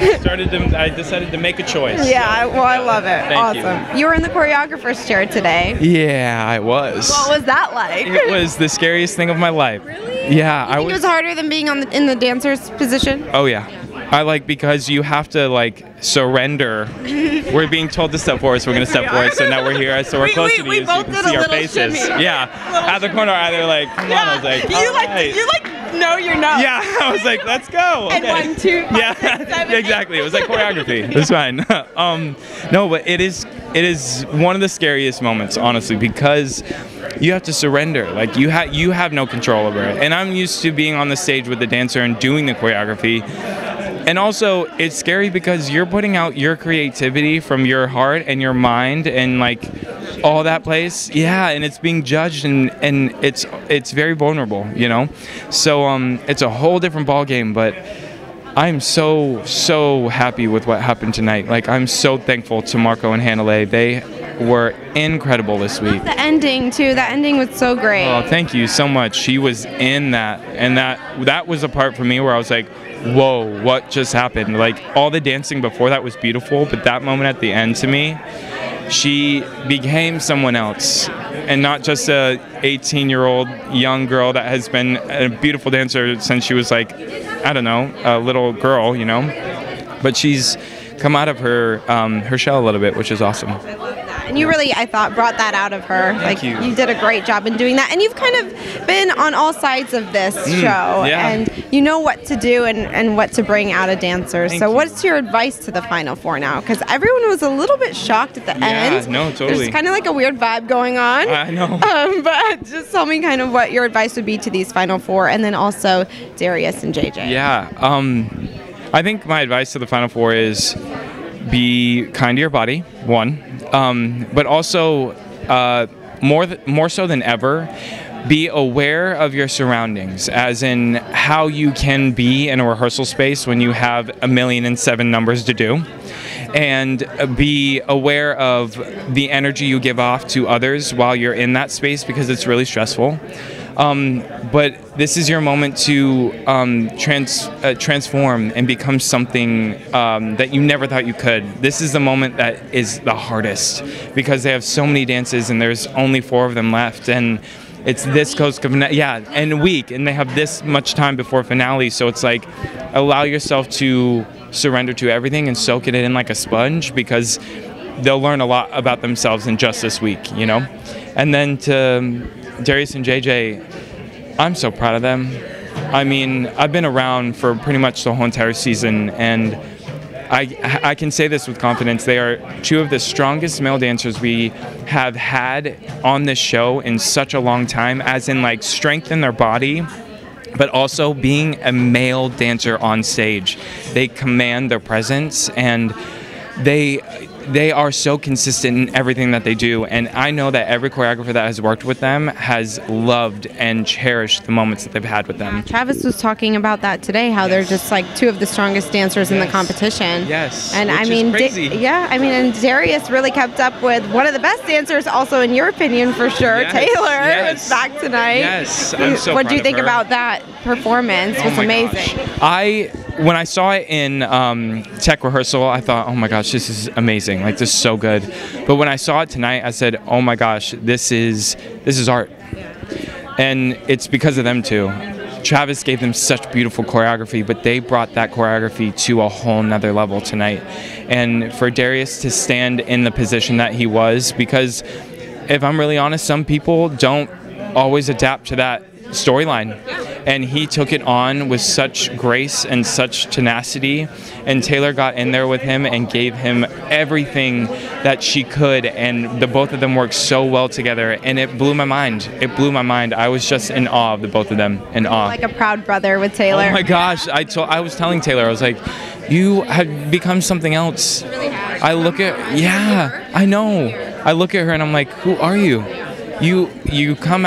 I decided to make a choice. Yeah, well, I love it. Thank awesome. You were in the choreographer's chair today. Yeah, I was. What was that like? It was the scariest thing of my life. Really? Yeah, It was harder than being in the dancer's position? Oh yeah. Because you have to surrender. We're being told to step forward, so we're gonna step forward. So now we're here, so we're closer to you, so you can see our faces. Shimmy. Yeah. At the corner, either come on. I was like, you know your notes. Yeah, I was like, let's go. And Okay. 1, 2, 5, Yeah, 6, 7, exactly. It was like choreography. It was fine. No, but it is one of the scariest moments, honestly, because you have to surrender. You have no control over it. And I'm used to being on the stage with the dancer and doing the choreography. And also, it's scary because you're putting out your creativity from your heart and your mind and all that place. Yeah, and it's being judged and it's very vulnerable, So it's a whole different ball game, but I'm so happy with what happened tonight. I'm so thankful to Marco and Hannah. They were incredible this week. The ending too. That ending was so great. Oh, thank you so much. She was in that, and that was a part for me where I was like, whoa, what just happened? All the dancing before that was beautiful, but that moment at the end, to me, she became someone else, and not just a 18-year-old young girl that has been a beautiful dancer since she was a little girl, but she's come out of her shell a little bit, which is awesome. And you really, I thought, brought that out of her. Thank you. You did a great job in doing that. And you've kind of been on all sides of this show. Yeah. And you know what to do and what to bring out of dancers. So what's your advice to the Final Four now? Because everyone was a little bit shocked at the end. Yeah, no, totally. There's kind of a weird vibe going on. I know. But just tell me kind of what your advice would be to these Final Four, and then also Darius and JJ. Yeah. I think my advice to the Final Four is be kind to your body, one. But also, more so than ever, be aware of your surroundings, as in how you can be in a rehearsal space when you have 1,000,007 numbers to do, and be aware of the energy you give off to others while you're in that space, because it's really stressful. But this is your moment to transform and become something that you never thought you could. This is the moment that is the hardest, because they have so many dances and there's only 4 of them left, and it's this close to and a week, and they have this much time before finale. So it's allow yourself to surrender to everything and soak it in like a sponge, because they'll learn a lot about themselves in just this week, And then to Darius and JJ, I'm so proud of them. I mean, I've been around for pretty much the whole entire season, and I can say this with confidence. They are 2 of the strongest male dancers we have had on this show in such a long time, as in strength in their body, but also being a male dancer on stage. They command their presence, and they are so consistent in everything that they do, and I know that every choreographer that has worked with them has loved and cherished the moments that they've had with them. Travis was talking about that today, how they're just 2 of the strongest dancers in the competition. Yes, and which is crazy. And Darius really kept up with one of the best dancers, also in your opinion, for sure. Yes, Taylor is back tonight. Yes, I'm so What do you proud think of her. about that performance? It was amazing. When I saw it in tech rehearsal, I thought, oh my gosh, this is amazing. This is so good. But when I saw it tonight, I said, oh my gosh, this is art. And it's because of them too. Travis gave them such beautiful choreography, but they brought that choreography to a whole nother level tonight. And for Darius to stand in the position that he was, because if I'm really honest, some people don't always adapt to that storyline, and he took it on with such grace and such tenacity, and Taylor got in there with him and gave him everything that she could, and the both of them worked so well together, and it blew my mind. I was just in awe of the both of them, in awe. Like a proud brother with Taylor. Oh my gosh, I was telling Taylor, I was like, you have become something else. You really have. I look at I know. I look at her and I'm like, who are you? You come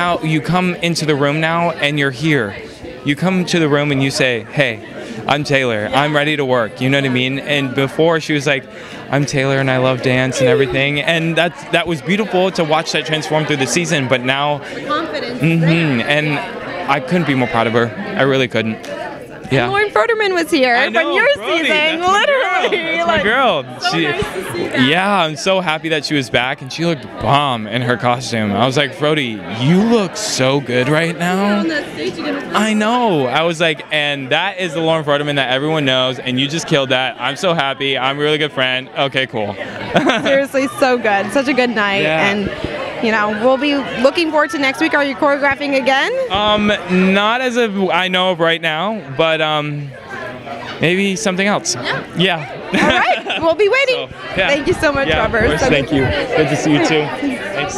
into the room now, and you're here. You come to the room and you say, hey, I'm Taylor. I'm ready to work. You know what I mean? And before, she was like, I'm Taylor and I love dance and everything. And that was beautiful to watch that transform through the season. But now, Confidence. And I couldn't be more proud of her. I really couldn't. Yeah. Lauren Froderman was here I know, from your Brody, season, that's my literally. That's my girl. So nice to see that. Yeah, I'm so happy that she was back, and she looked bomb in her costume. I was like, Frody, you look so good right now. On that stage, you didn't I know. I was like, and that is the Lauren Froderman that everyone knows, and you just killed that. I'm so happy. I'm a really good friend. Okay, cool. Seriously, so good. Such a good night. Yeah. And, you know, we'll be looking forward to next week. Are you choreographing again? Not as of I know of right now, but maybe something else. Yeah. All right. We'll be waiting. So, yeah. Thank you so much, Yeah, Robert. of course. So Thank you. Good to see you too. Thanks.